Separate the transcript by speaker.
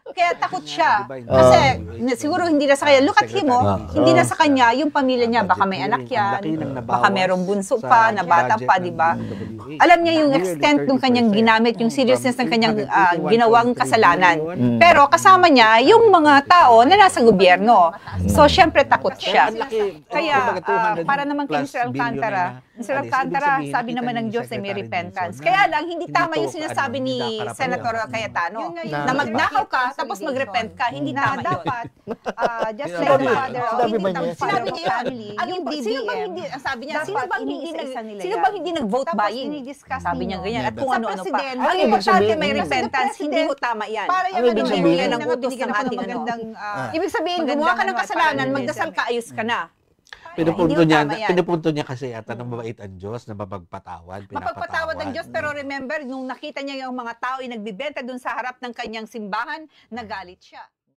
Speaker 1: Kaya takot siya. Kasi siguro hindi na sa kanya. Look at him, hindi na sa kanya yung pamilya niya. Baka may anak yan, baka merong bunso pa, na bata pa, di ba? Alam niya yung extent ng kanyang ginamit, yung seriousness ng kanyang ginawang kasalanan. Pero kasama niya yung mga tao na nasa gobyerno. So, syempre takot siya. Kaya, para naman kay Mr. Alcantara, sabi naman ng Diyos ay may repentance. Kaya lang, hindi tama yung sinasabi ni Senator Cayetano na magnakaw ka, tapos mag-repent ka. Hindi tama yun. Dapat, just like the father, sinabi niya yun. Sino bang hindi, sabi niya, sino bang hindi nag-vote buying? Sabi niya ganyan. At kung ano-ano pa. Ang importante may repentance, hindi mo tama yan. Ibig sabihin ng utos ng ating ano. Ibig sabihin, gumawa ka ng kasalanan, magdasal ka, ayos ka na.
Speaker 2: Pinupunto niya kasi yata ng mabait ang Diyos na mapagpatawad,
Speaker 1: mapagpatawad ang Diyos, pero remember, nung nakita niya yung mga tao ay nagbibenta dun sa harap ng kanyang simbahan, nagalit siya.